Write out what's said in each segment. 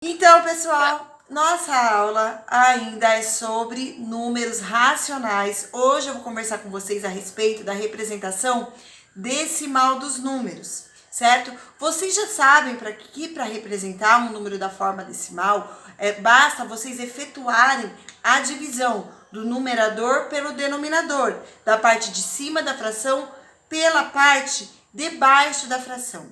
Então, pessoal, nossa aula ainda é sobre números racionais. Hoje eu vou conversar com vocês a respeito da representação decimal dos números, certo? Vocês já sabem para representar um número da forma decimal, basta vocês efetuarem a divisão do numerador pelo denominador, da parte de cima da fração pela parte de baixo da fração.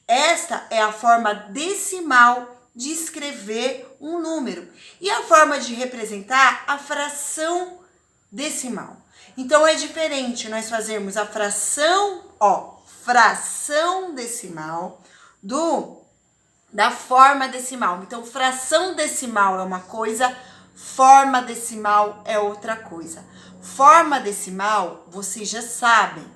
Esta é a forma decimal de escrever um número e a forma de representar a fração decimal. Então é diferente nós fazermos a fração decimal da forma decimal. Então fração decimal é uma coisa, forma decimal é outra coisa. Forma decimal vocês já sabem,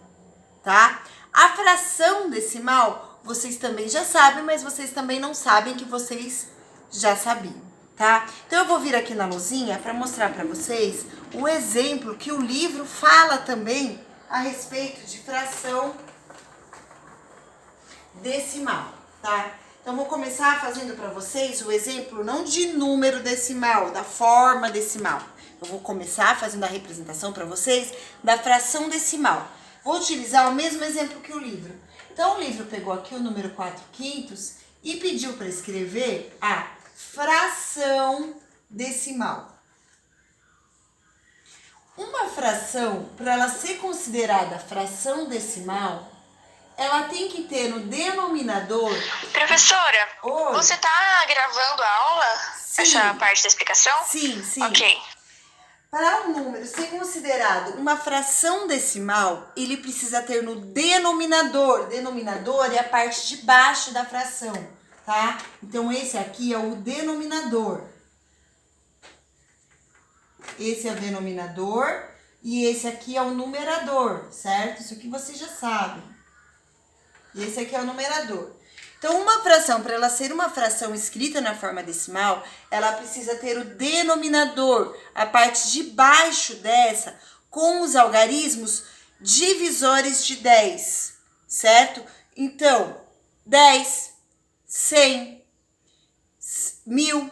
tá? A fração decimal vocês também já sabem, mas vocês também não sabem que vocês já sabiam, tá? Então eu vou vir aqui na luzinha para mostrar para vocês o exemplo que o livro fala também a respeito de fração decimal, tá? Então vou começar fazendo para vocês o exemplo não de número decimal, da forma decimal. Eu vou começar fazendo a representação para vocês da fração decimal. Vou utilizar o mesmo exemplo que o livro. Então, o livro pegou aqui o número 4/5 e pediu para escrever a fração decimal. Uma fração, para ela ser considerada fração decimal, ela tem que ter no denominador... Professora, Oi. Você está gravando a aula? Sim. Essa parte da explicação? Sim. Ok. Para um número ser considerado uma fração decimal, ele precisa ter no denominador. Denominador é a parte de baixo da fração, tá? Então, esse aqui é o denominador. Esse é o denominador e esse aqui é o numerador, certo? Isso aqui vocês já sabem. E esse aqui é o numerador. Então, uma fração, para ela ser uma fração escrita na forma decimal, ela precisa ter o denominador, a parte de baixo dessa, com os algarismos divisores de 10, certo? Então, 10, 100, 1000,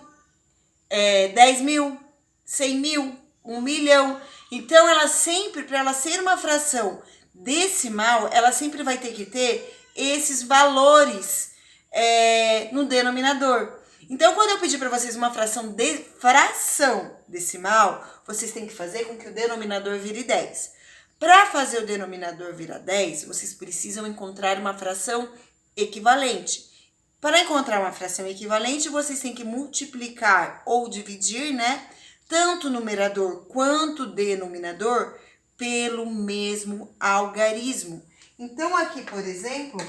10.000, 100.000, 1 milhão. Então, ela sempre, para ela ser uma fração decimal, ela sempre vai ter que ter esses valores no denominador. Então, quando eu pedir para vocês uma fração decimal, vocês têm que fazer com que o denominador vire 10. Para fazer o denominador virar 10, vocês precisam encontrar uma fração equivalente. Para encontrar uma fração equivalente, vocês têm que multiplicar ou dividir, né, tanto o numerador quanto o denominador pelo mesmo algarismo. Então, aqui, por exemplo,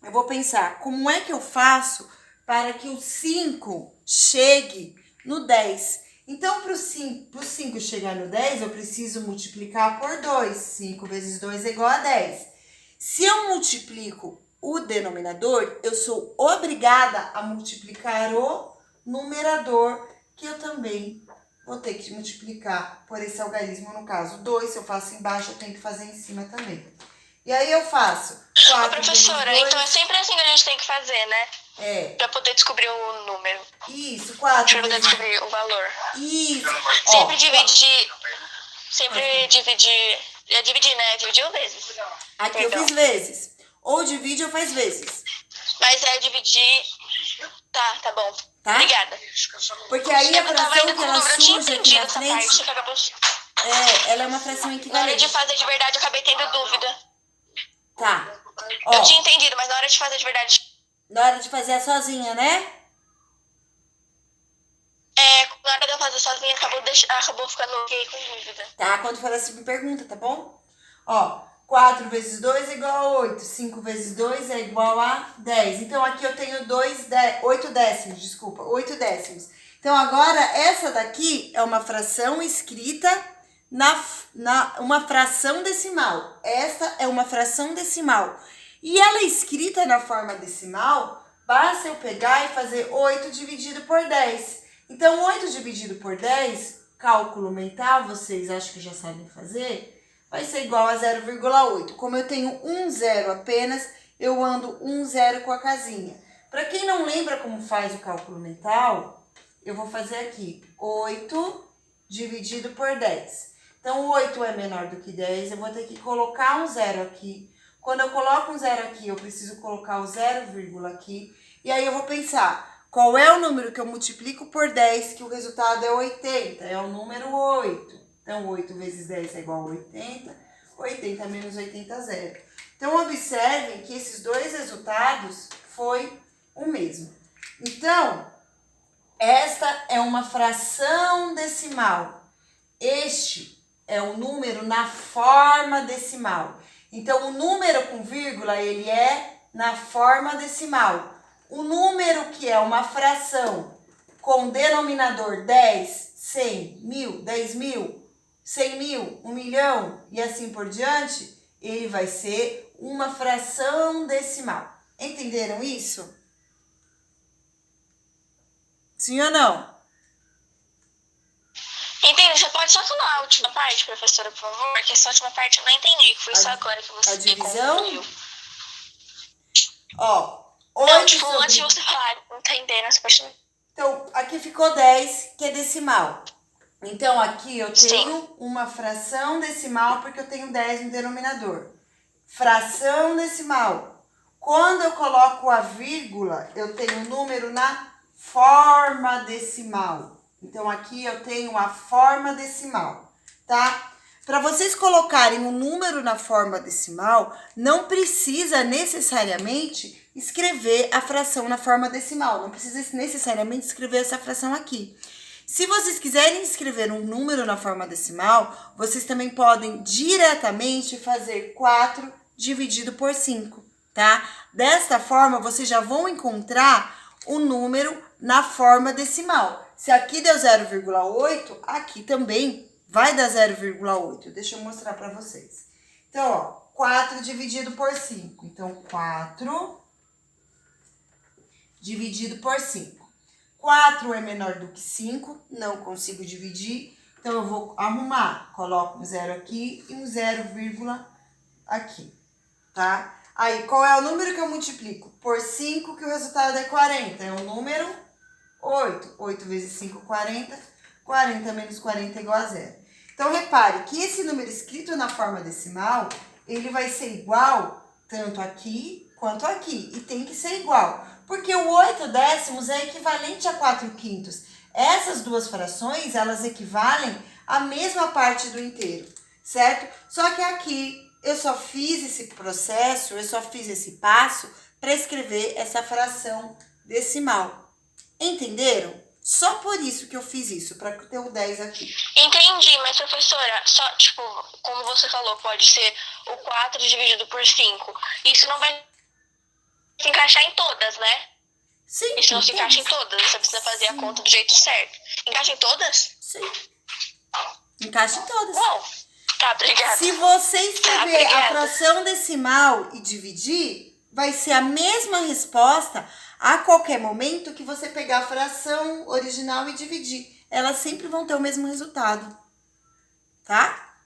eu vou pensar, como é que eu faço para que o 5 chegue no 10? Então, para o 5 chegar no 10, eu preciso multiplicar por 2. 5 vezes 2 é igual a 10. Se eu multiplico o denominador, eu sou obrigada a multiplicar o numerador, que eu também vou ter que multiplicar por esse algarismo, no caso 2. Se eu faço embaixo, eu tenho que fazer em cima também. E aí eu faço 4 Professora, vezes 2. então é sempre assim que a gente tem que fazer, né? É. Pra poder descobrir o número. Isso, 4 Pra poder vezes... descobrir o valor. Isso. Sempre dividir... dividir, né? Dividiu vezes. Aqui Perdão. eu fiz vezes. Ou divide ou faz vezes. Mas é dividir... Tá bom. Tá? Obrigada. Porque aí a Eu tava fração ainda que com ela dúvida, eu tinha surge aqui entendido na essa frente, parte. Que acabou... ela é uma fração Na hora equivalente. de fazer de verdade, eu acabei tendo dúvida. Tá. Eu tinha entendido, mas na hora de fazer de verdade... Na hora de fazer sozinha, né? Na hora de eu fazer sozinha, acabou ficando ok com dúvida. Tá, quando for assim, me pergunta, tá bom? 4 vezes 2 é igual a 8. 5 vezes 2 é igual a 10. Então, aqui eu tenho 8 décimos, 8 décimos. Então, agora, essa daqui é uma fração escrita uma fração decimal. Essa é uma fração decimal. E ela é escrita na forma decimal, basta eu pegar e fazer 8 dividido por 10. Então, 8 dividido por 10, cálculo mental, vocês acham que já sabem fazer, vai ser igual a 0,8. Como eu tenho um zero apenas, eu ando um zero com a casinha. Para quem não lembra como faz o cálculo mental, eu vou fazer aqui 8 dividido por 10. Então, 8 é menor do que 10, eu vou ter que colocar um zero aqui. Quando eu coloco um zero aqui, eu preciso colocar o 0, aqui. E aí eu vou pensar, qual é o número que eu multiplico por 10, que o resultado é 80? É o número 8. Então, 8 vezes 10 é igual a 80. 80 menos 80 é 0. Então, observem que esses dois resultados foi o mesmo. Então, esta é uma fração decimal. Este é o número na forma decimal. Então, o número com vírgula, ele é na forma decimal. O número que é uma fração com denominador 10, 100, 1000, 10 mil, 100 mil, 1 milhão e assim por diante, ele vai ser uma fração decimal. Entenderam isso? Sim ou não? Entendi. Você pode só falar a última parte, professora, por favor? Porque essa última parte eu não entendi, que foi só agora que você a divisão? concluiu. Ó, Não, tipo, antes de você falar, entender essa parte. Então, aqui ficou 10, que é decimal. Então, aqui eu tenho uma fração decimal, porque eu tenho 10 no denominador. Fração decimal. Quando eu coloco a vírgula, eu tenho um número na forma decimal. Então, aqui eu tenho a forma decimal, tá? Para vocês colocarem um número na forma decimal, não precisa necessariamente escrever a fração na forma decimal. Não precisa necessariamente escrever essa fração aqui. Se vocês quiserem escrever um número na forma decimal, vocês também podem diretamente fazer 4 dividido por 5, tá? Desta forma, vocês já vão encontrar o número na forma decimal. Se aqui deu 0,8, aqui também vai dar 0,8. Deixa eu mostrar para vocês. Então, ó, 4 dividido por 5. Então, 4 dividido por 5. 4 é menor do que 5, não consigo dividir. Então, eu vou arrumar. Coloco um 0 aqui e um 0, aqui, tá? Aí, qual é o número que eu multiplico? Por 5, que o resultado é 40. É o número 8. 8 vezes 5, 40. 40 menos 40 é igual a 0. Então, repare que esse número escrito na forma decimal, ele vai ser igual tanto aqui quanto aqui. E tem que ser igual, porque o 8 décimos é equivalente a 4 quintos. Essas duas frações, elas equivalem à mesma parte do inteiro, certo? Só que aqui eu só fiz esse processo, eu só fiz esse passo para escrever essa fração decimal. Entenderam? Só por isso que eu fiz isso, para ter o 10 aqui. Entendi, mas professora, só, tipo, como você falou, pode ser o 4 dividido por 5. Isso não vai se encaixar em todas, né? Sim. Isso não se encaixa em todas, você precisa fazer a conta do jeito certo. Encaixa em todas? Sim. Encaixa em todas. Bom, tá, obrigada. Se você escrever a fração decimal e dividir, vai ser a mesma resposta a qualquer momento que você pegar a fração original e dividir. Elas sempre vão ter o mesmo resultado. Tá?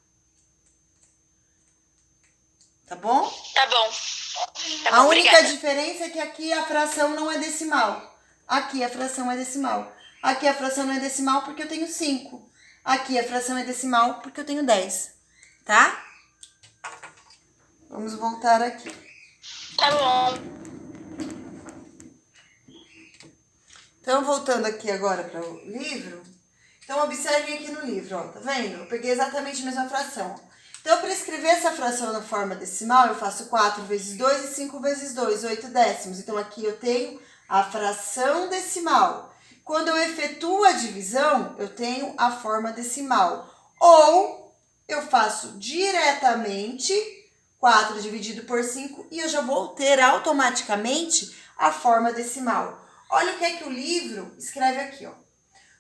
Tá bom? Tá bom. A única diferença é que aqui a fração não é decimal. Aqui a fração é decimal. Aqui a fração não é decimal porque eu tenho 5. Aqui a fração é decimal porque eu tenho 10. Tá? Vamos voltar aqui. Tá bom. Então, voltando aqui agora para o livro. Então, observem aqui no livro, ó. Tá vendo? Eu peguei exatamente a mesma fração. Então, para escrever essa fração na forma decimal, eu faço 4 vezes 2 e 5 vezes 2, 8 décimos. Então, aqui eu tenho a fração decimal. Quando eu efetuo a divisão, eu tenho a forma decimal. Ou eu faço diretamente 4 dividido por 5 e eu já vou ter automaticamente a forma decimal. Olha o que é que o livro escreve aqui, ó.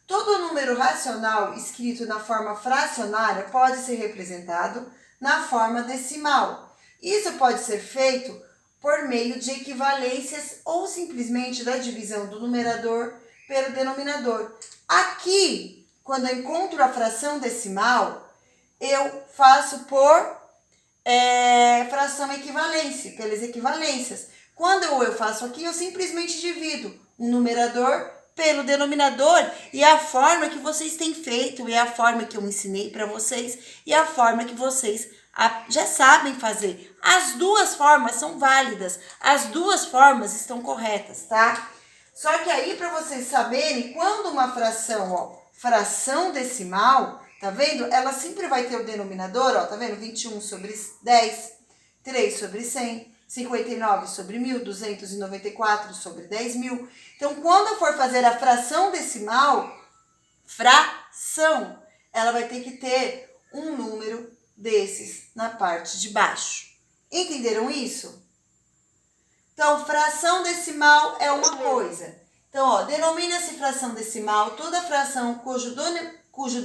Todo número racional escrito na forma fracionária pode ser representado na forma decimal. Isso pode ser feito por meio de equivalências ou simplesmente da divisão do numerador pelo denominador. Aqui, quando eu encontro a fração decimal, eu faço por fração equivalência, pelas equivalências. Quando eu faço aqui, eu simplesmente divido o numerador pelo denominador, e a forma que vocês têm feito, e a forma que eu ensinei para vocês, e a forma que vocês já sabem fazer. As duas formas são válidas, as duas formas estão corretas, tá? Só que aí, para vocês saberem, quando uma fração, ó, fração decimal, tá vendo? Ela sempre vai ter o denominador, ó, tá vendo? 21 sobre 10, 3 sobre 100, 59 sobre 1.000, 294 sobre 10.000. Então, quando eu for fazer a fração decimal, fração, ela vai ter que ter um número desses na parte de baixo. Entenderam isso? Então, fração decimal é uma coisa. Então, ó, denomina-se fração decimal toda fração cujo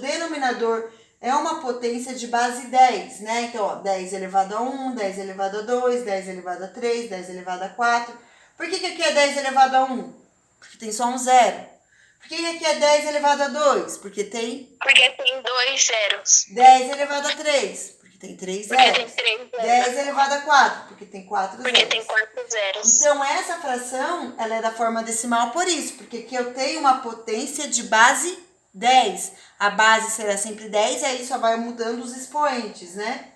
denominador é uma potência de base 10, né? Então, ó, 10 elevado a 1, 10 elevado a 2, 10 elevado a 3, 10 elevado a 4. Por que aqui é 10 elevado a 1? Porque tem só um zero. Por que aqui é 10 elevado a 2? Porque tem 2 zeros. 10 elevado a 3. Porque tem 3 zeros. Porque tem 3 zeros. 10 elevado a 4. Porque tem 4 Porque zeros. tem 4 zeros. Então, essa fração, ela é da forma decimal por isso. Porque aqui eu tenho uma potência de base 10. A base será sempre 10, aí só vai mudando os expoentes, né?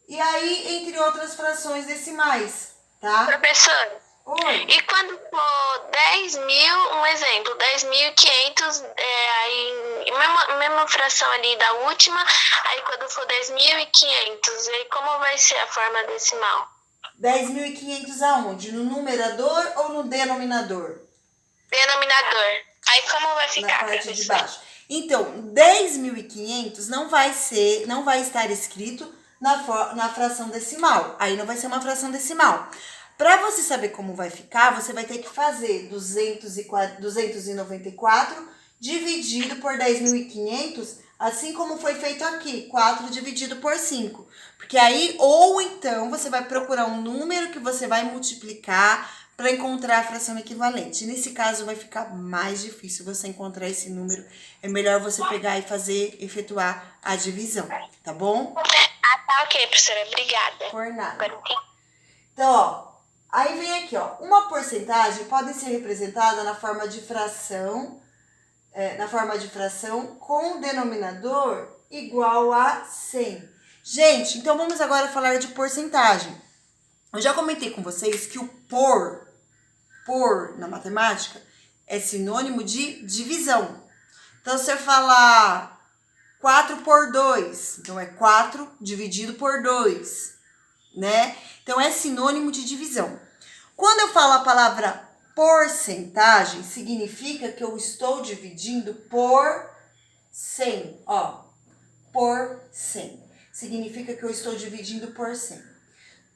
E aí, entre outras frações decimais, tá? Professor, Oi. e quando for 10.000, um exemplo, 10.500, aí mesma fração ali da última, aí quando for 10.500, aí como vai ser a forma decimal? 10.500 aonde? No numerador ou no denominador? Denominador. Aí como vai ficar, na parte professor? de baixo. Então, 10.500 não vai estar escrito na fração decimal. Aí não vai ser uma fração decimal. Para você saber como vai ficar, você vai ter que fazer 294 dividido por 10.500, assim como foi feito aqui, 4 dividido por 5. Porque aí, ou então, você vai procurar um número que você vai multiplicar para encontrar a fração equivalente. Nesse caso, vai ficar mais difícil você encontrar esse número. É melhor você pegar e efetuar a divisão, tá bom? Ah, tá, ok, professora. Obrigada. Por nada. Agora entendi. Então, ó, aí vem aqui, ó, uma porcentagem pode ser representada na forma de fração, com denominador igual a 100. Gente, então vamos agora falar de porcentagem. Eu já comentei com vocês que o por na matemática é sinônimo de divisão. Então, se eu falar 4 por 2, então é 4 dividido por 2, né? Então, é sinônimo de divisão. Quando eu falo a palavra porcentagem, significa que eu estou dividindo por 100, ó, por 100. Significa que eu estou dividindo por 100.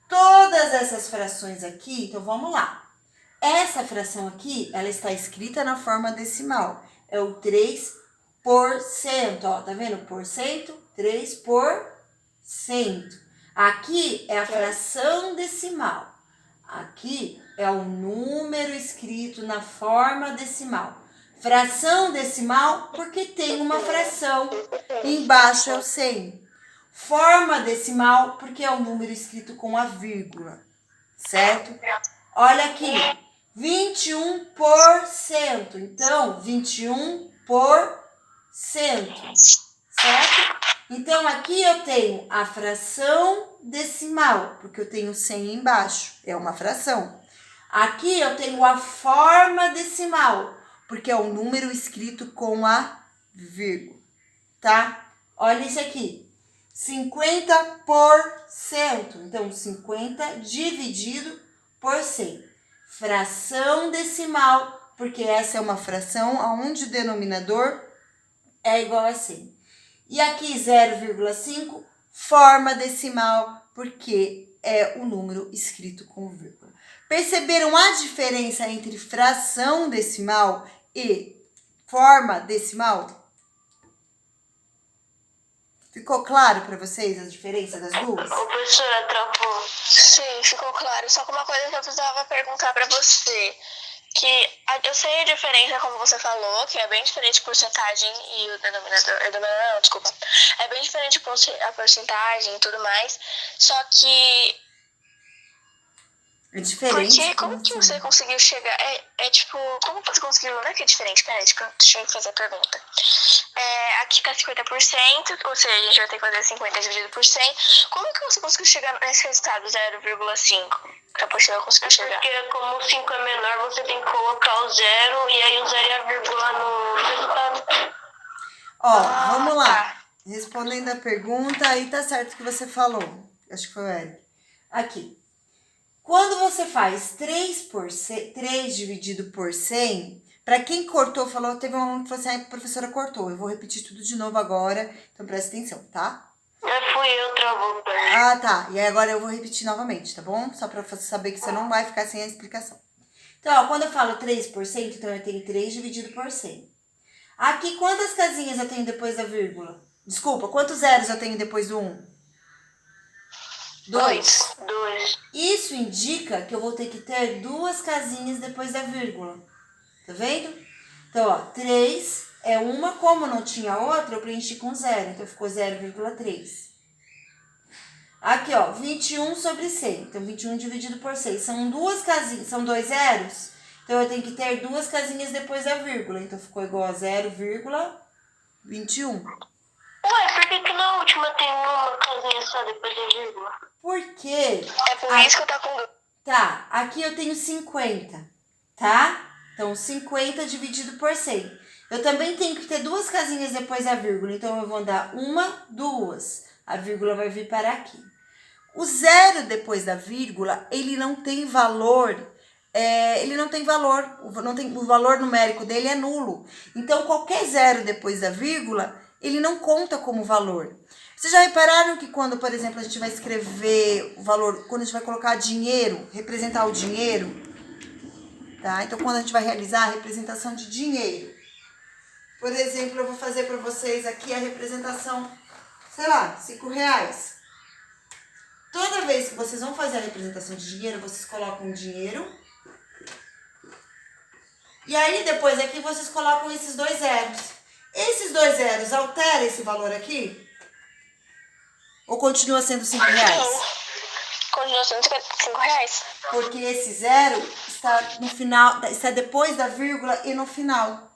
Todas essas frações aqui, então vamos lá. Essa fração aqui, ela está escrita na forma decimal. É o 3%, ó, tá vendo? Porcento, 3%. Aqui é a fração decimal. Aqui é o número escrito na forma decimal. Fração decimal porque tem uma fração. Embaixo é o 100. Forma decimal porque é o número escrito com a vírgula, certo? Olha aqui, 21%. Então, 21%, certo? Então, aqui eu tenho a fração decimal, porque eu tenho 100 embaixo, é uma fração. Aqui eu tenho a forma decimal, porque é o número escrito com a vírgula, tá? Olha isso aqui. 50%. Então, 50 dividido por 100. Fração decimal, porque essa é uma fração onde o denominador é igual a 100. E aqui 0,5, forma decimal, porque é o número escrito com vírgula. Perceberam a diferença entre fração decimal e forma decimal? Ficou claro para vocês a diferença das duas? Ô, professora, travou. Sim, ficou claro. Só que uma coisa que eu precisava perguntar para você, que eu sei a diferença, como você falou, que é bem diferente a porcentagem e o denominador. Não, desculpa. É bem diferente a porcentagem e tudo mais. Só que É diferente. Porque como que você conseguiu chegar? Tipo, como você conseguiu? Não é que é diferente, peraí, deixa eu fazer a pergunta. Aqui tá 50%, ou seja, a gente vai ter que fazer 50 dividido por 100. Como que você conseguiu chegar nesse resultado, 0,5? Pra possível conseguir chegar? Porque como o 5 é menor, você tem que colocar o 0 e aí o 0 e a vírgula no resultado. Ó, vamos lá. Tá. Respondendo a pergunta, aí tá certo o que você falou. Acho que foi o Eric. Aqui. Quando você faz 3 dividido por 100, para quem cortou, falou, teve um aluno que falou assim, a professora cortou. Eu vou repetir tudo de novo agora, então presta atenção, tá? Fui eu, travou. Ah, tá. E aí agora eu vou repetir novamente, tá bom? Só para você saber que você não vai ficar sem a explicação. Então, ó, quando eu falo 3%, então eu tenho 3 dividido por 100. Aqui, quantas casinhas eu tenho depois da vírgula? Desculpa, quantos zeros eu tenho depois do 1? 2. 2. Isso indica que eu vou ter que ter 2 casinhas depois da vírgula. Tá vendo? Então, ó, 3 é uma, como não tinha outra, eu preenchi com 0. Então, ficou 0,3. Aqui, ó, 21 sobre 100. Então, 21 dividido por 6. São 2 casinhas, são 2 zeros. Então, eu tenho que ter 2 casinhas depois da vírgula. Então, ficou igual a 0,21. Ué, por que na última tem uma casinha só depois da vírgula? Por quê? É por isso que eu tô com dúvida. Tá, aqui eu tenho 50, tá? Então, 50 dividido por 100. Eu também tenho que ter 2 casinhas depois da vírgula. Então, eu vou dar 1, 2. A vírgula vai vir para aqui. O zero depois da vírgula, ele não tem valor. O valor numérico dele é nulo. Então, qualquer zero depois da vírgula, ele não conta como valor. Vocês já repararam que quando, por exemplo, a gente vai escrever o valor, quando a gente vai colocar dinheiro, representar o dinheiro, tá? Então, quando a gente vai realizar a representação de dinheiro, por exemplo, eu vou fazer para vocês aqui a representação, sei lá, R$5. Toda vez que vocês vão fazer a representação de dinheiro, vocês colocam dinheiro. E aí, depois aqui, vocês colocam esses 2 zeros. Esses 2 zeros alteram esse valor aqui? Ou continua sendo R$5? Continua sendo R$5. Porque esse zero está no final, está depois da vírgula e no final.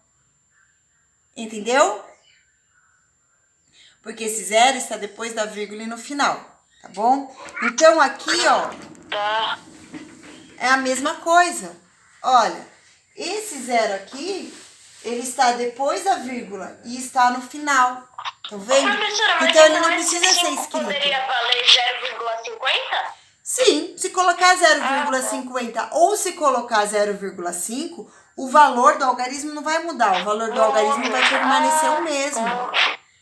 Entendeu? Porque esse zero está depois da vírgula e no final. Tá bom? Então, aqui, ó, é a mesma coisa. Olha, esse zero aqui, ele está depois da vírgula e está no final. Tá vendo? Então, ele não precisa ser escrito. Poderia valer 0,50? Sim, se colocar 0,50 ou se colocar 0,5, o valor do algarismo não vai mudar. O valor do algarismo vai permanecer o mesmo.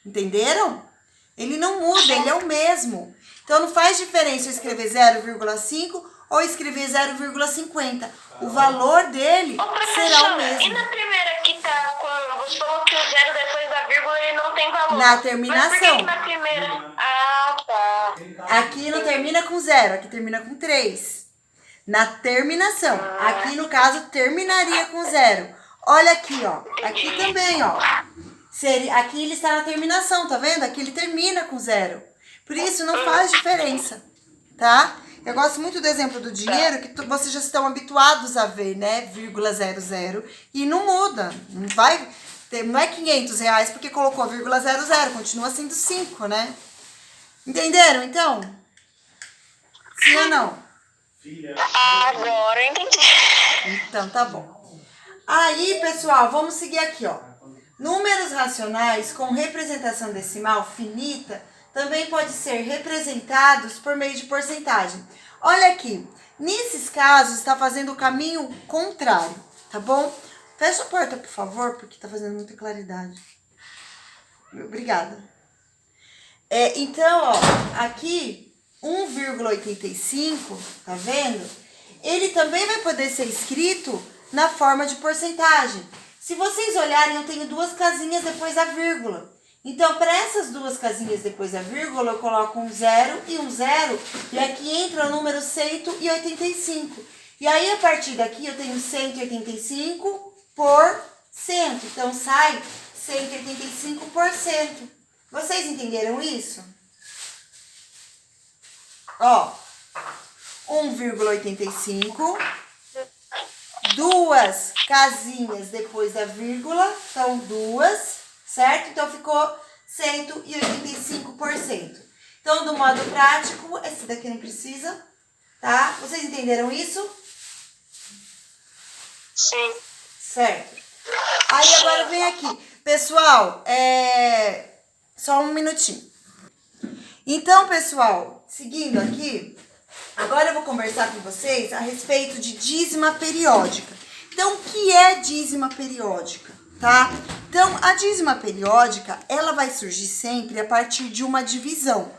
Entenderam? Ele não muda, ele é o mesmo. Então, não faz diferença eu escrever 0,5 ou escrever 0,50. O valor dele será o mesmo. E na primeira que tá com... Você falou que o 0 depois da vírgula ele não tem valor. Na terminação. Mas por que na primeira? Ah, tá. Aqui não termina com 0, aqui termina com 3. Na terminação. Aqui, no caso, terminaria com 0. Olha aqui, ó. Aqui também, ó. Aqui ele está na terminação, tá vendo? Aqui ele termina com 0. Por isso, não faz diferença, tá? Eu gosto muito do exemplo do dinheiro, que vocês já estão habituados a ver, né? Vírgula 00. E não muda. Não vai... Não é R$500 porque colocou vírgula 00. Continua sendo 5, né? Entenderam, então? Sim ou não? Agora eu entendi. Então, tá bom. Aí, pessoal, vamos seguir aqui, ó. Números racionais com representação decimal finita também pode ser representados por meio de porcentagem. Olha aqui, nesses casos está fazendo o caminho contrário, tá bom? Fecha a porta, por favor, porque está fazendo muita claridade. Obrigada. Então, ó, aqui 1,85, tá vendo? Ele também vai poder ser escrito na forma de porcentagem. Se vocês olharem, eu tenho 2 casinhas depois da vírgula. Então, para essas 2 casinhas depois da vírgula, eu coloco um 0 e um 0. E aqui entra o número 185. E aí, a partir daqui, eu tenho 185 por cento. Então, sai 185%. Vocês entenderam isso? Ó, 1,85. Duas casinhas depois da vírgula, então 2, certo? Então ficou 185%. Então, do modo prático, esse daqui não precisa, tá? Vocês entenderam isso? Sim. Certo. Aí agora vem aqui. Pessoal, só um minutinho. Então, pessoal, seguindo aqui, agora eu vou conversar com vocês a respeito de dízima periódica. Então, o que é dízima periódica, tá? Então, a dízima periódica, ela vai surgir sempre a partir de uma divisão,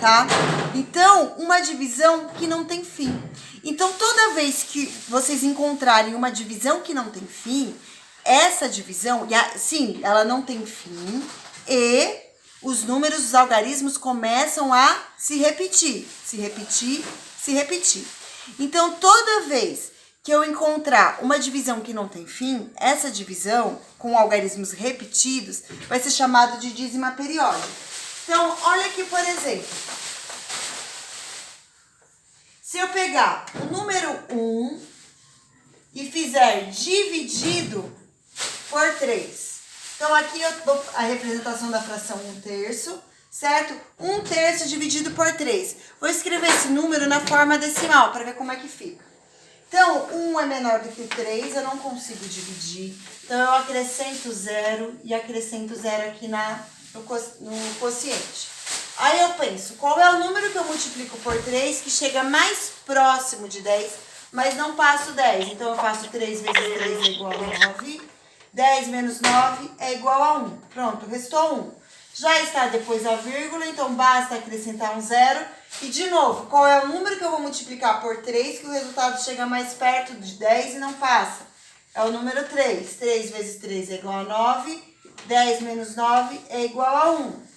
tá? Então, uma divisão que não tem fim. Então, toda vez que vocês encontrarem uma divisão que não tem fim, essa divisão, sim, ela não tem fim e os números, os algarismos começam a se repetir. Então, toda vez que eu encontrar uma divisão que não tem fim, essa divisão com algarismos repetidos vai ser chamada de dízima periódica. Então, olha aqui, por exemplo. Se eu pegar o número 1 e fizer dividido por 3. Então, aqui eu dou a representação da fração 1/3, certo? 1/3 dividido por 3. Vou escrever esse número na forma decimal para ver como é que fica. Então, 1 é menor do que 3, eu não consigo dividir. Então, eu acrescento 0 e acrescento 0 aqui no quociente. Aí eu penso, qual é o número que eu multiplico por 3 que chega mais próximo de 10, mas não passo 10? Então, eu faço 3 vezes 3 é igual a 9. 10 menos 9 é igual a 1. Pronto, restou 1. Já está depois da vírgula, então basta acrescentar um 0. E de novo, qual é o número que eu vou multiplicar por 3 que o resultado chega mais perto de 10 e não passa? É o número 3. 3 vezes 3 é igual a 9. 10 menos 9 é igual a 1.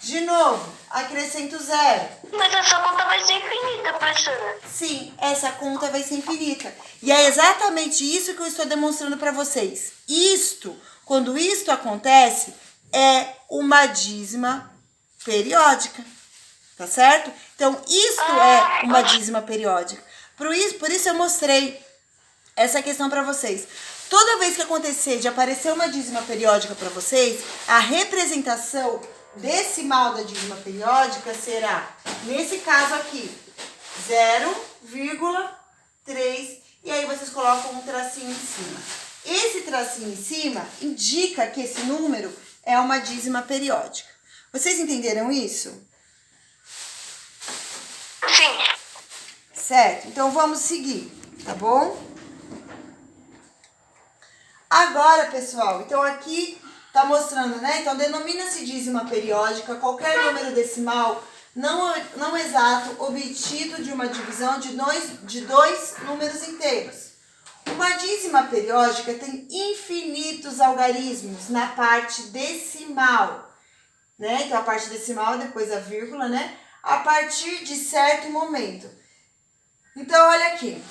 De novo, acrescento 0. Mas essa conta vai ser infinita, professora. Sim, essa conta vai ser infinita. E é exatamente isso que eu estou demonstrando para vocês. Quando isto acontece, é uma dízima periódica. Tá certo? Então, isto é uma dízima periódica. Por isso eu mostrei essa questão para vocês. Toda vez que acontecer de aparecer uma dízima periódica para vocês, a representação decimal da dízima periódica será, nesse caso aqui, 0,3, e aí vocês colocam um tracinho em cima. Esse tracinho em cima indica que esse número é uma dízima periódica. Vocês entenderam isso? Sim. Certo, então vamos seguir, tá bom? Agora, pessoal, então aqui tá mostrando, né? Então, denomina-se dízima periódica qualquer número decimal não exato obtido de uma divisão de dois números inteiros. Uma dízima periódica tem infinitos algarismos na parte decimal, né? Então, a parte decimal, depois a vírgula, né? A partir de certo momento. Então, olha aqui.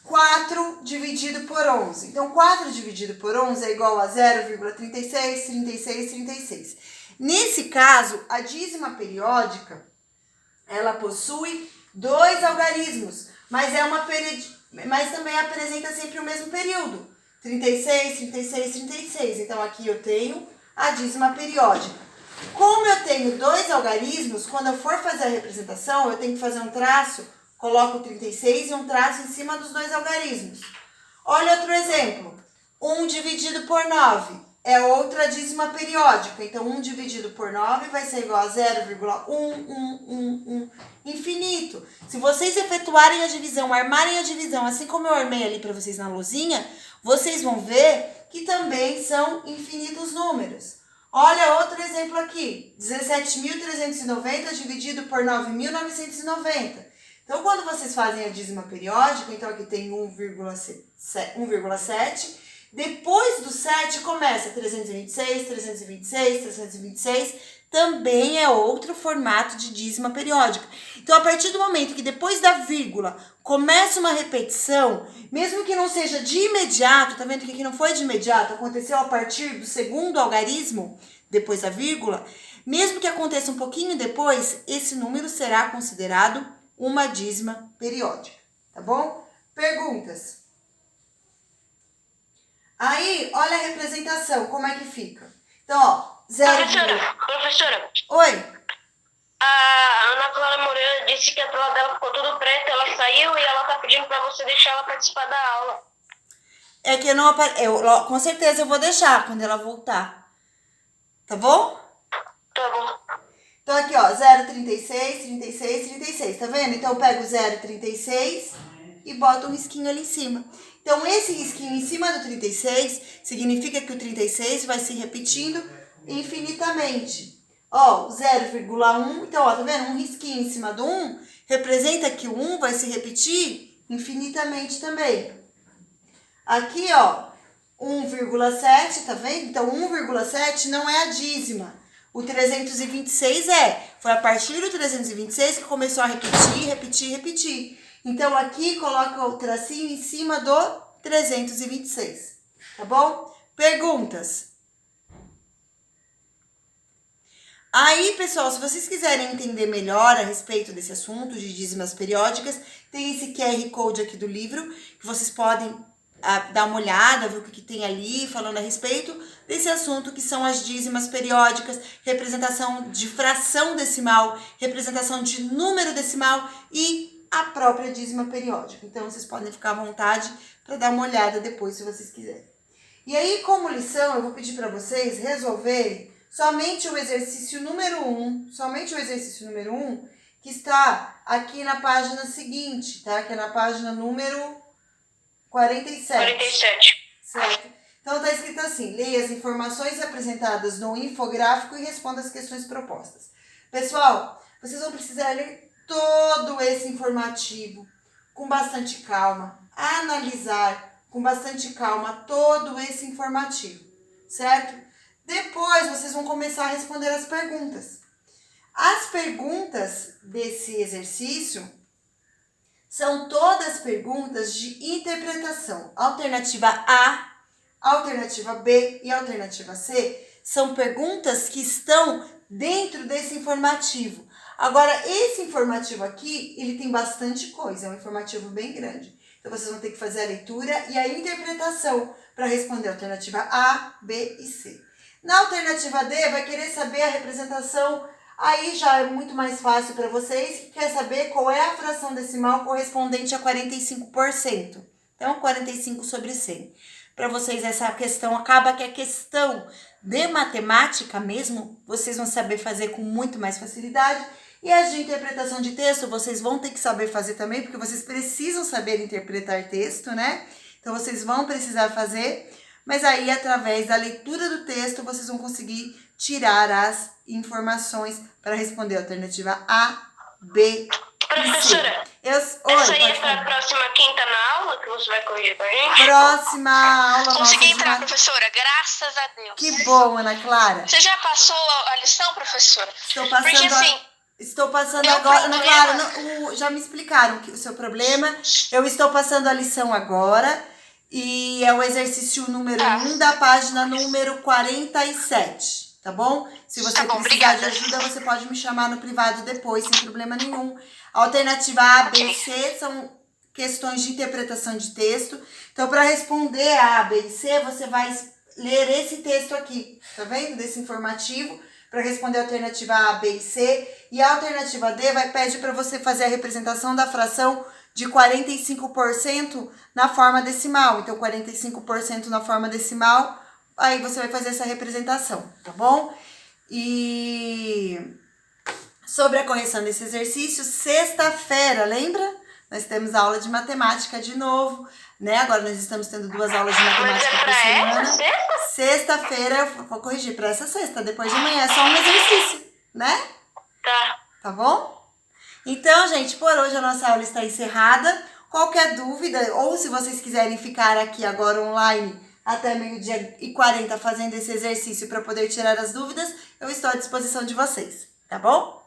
4 dividido por 11. Então, 4 dividido por 11 é igual a 0,36, 36, 36. Nesse caso, a dízima periódica, ela possui 2 algarismos, mas também apresenta sempre o mesmo período. 36, 36, 36. Então, aqui eu tenho a dízima periódica. Como eu tenho 2 algarismos, quando eu for fazer a representação, eu tenho que fazer um traço. Coloco 36 e um traço em cima dos 2 algarismos. Olha outro exemplo. 1 dividido por 9 é outra dízima periódica. Então, 1 dividido por 9 vai ser igual a 0,1111, infinito. Se vocês efetuarem a divisão, armarem a divisão, assim como eu armei ali para vocês na luzinha, vocês vão ver que também são infinitos números. Olha outro exemplo aqui. 17.390 dividido por 9.990. Então, quando vocês fazem a dízima periódica, então aqui tem 1,7. Depois do 7 começa 326, 326, 326. Também é outro formato de dízima periódica. Então, a partir do momento que depois da vírgula começa uma repetição, mesmo que não seja de imediato, tá vendo que aqui não foi de imediato, aconteceu a partir do segundo algarismo, depois da vírgula, mesmo que aconteça um pouquinho depois, esse número será considerado uma dízima periódica. tá bom? Perguntas. Aí, olha a representação, como é que fica. Então, ó, 0. Professora, Oi. a Ana Clara Moreira disse que a tela dela ficou tudo preta, ela saiu e ela tá pedindo pra você deixar ela participar da aula. É que eu não com certeza eu vou deixar quando ela voltar. Tá bom? Tá bom. Então aqui, ó, 0,36, 36, 36, tá vendo? Então eu pego 0,36 e boto um risquinho ali em cima. Então esse risquinho em cima do 36 significa que o 36 vai se repetindo infinitamente. Ó, 0,1, então ó, tá vendo? Um risquinho em cima do 1 representa que o 1 vai se repetir infinitamente também. Aqui, ó, 1,7, tá vendo? Então 1,7 não é a dízima. O 326 foi a partir do 326 que começou a repetir. Então, aqui coloca o tracinho em cima do 326, tá bom? Perguntas. Aí, pessoal, se vocês quiserem entender melhor a respeito desse assunto de dízimas periódicas, tem esse QR Code aqui do livro, que vocês podem dar uma olhada, ver o que tem ali, falando a respeito desse assunto, que são as dízimas periódicas, representação de fração decimal, representação de número decimal e a própria dízima periódica. Então, vocês podem ficar à vontade para dar uma olhada depois, se vocês quiserem. E aí, como lição, eu vou pedir para vocês resolverem somente o exercício número 1, que está aqui na página seguinte, tá? Que é na página número 47. Certo? Então, está escrito assim: leia as informações apresentadas no infográfico e responda as questões propostas. Pessoal, vocês vão precisar ler todo esse informativo com bastante calma, analisar com bastante calma todo esse informativo, certo? Depois, vocês vão começar a responder as perguntas. As perguntas desse exercício são todas perguntas de interpretação. Alternativa A, alternativa B e alternativa C são perguntas que estão dentro desse informativo. Agora, esse informativo aqui, ele tem bastante coisa, é um informativo bem grande. Então, vocês vão ter que fazer a leitura e a interpretação para responder a alternativa A, B e C. Na alternativa D, vai querer saber a representação. Aí já é muito mais fácil para vocês, que quer saber qual é a fração decimal correspondente a 45%. Então, 45 sobre 100. Para vocês, essa questão acaba que a questão de matemática mesmo, vocês vão saber fazer com muito mais facilidade. E as de interpretação de texto, vocês vão ter que saber fazer também, porque vocês precisam saber interpretar texto, né? Então, vocês vão precisar fazer, mas aí, através da leitura do texto, vocês vão conseguir tirar as informações para responder a alternativa A, B Professora, e C. essa aí é para a próxima quinta na aula que você vai corrigir com a gente? Próxima aula. Consegui entrar, professora, graças a Deus. Que bom, Ana Clara. Você já passou a lição, professora? Estou passando, porque, assim, estou passando agora. Ana Clara, já me explicaram o seu problema. Eu estou passando a lição agora. E é o exercício número 1 da página número 47, tá bom? Se você precisar de ajuda, você pode me chamar no privado depois, sem problema nenhum. A alternativa A, B e C são questões de interpretação de texto. Então, para responder A, B e C, você vai ler esse texto aqui, tá vendo? Desse informativo, para responder a alternativa A, B e C. E a alternativa D pede para você fazer a representação da fração de 45% na forma decimal. Então, 45% na forma decimal, aí você vai fazer essa representação, tá bom? E sobre a correção desse exercício, sexta-feira, lembra? Nós temos aula de matemática de novo, né? Agora nós estamos tendo 2 aulas de matemática por semana. Sexta-feira, eu vou corrigir para essa sexta, depois de amanhã, é só um exercício, né? Tá bom? Então, gente, por hoje a nossa aula está encerrada. Qualquer dúvida, ou se vocês quiserem ficar aqui agora online até 12h40 fazendo esse exercício para poder tirar as dúvidas, eu estou à disposição de vocês, tá bom?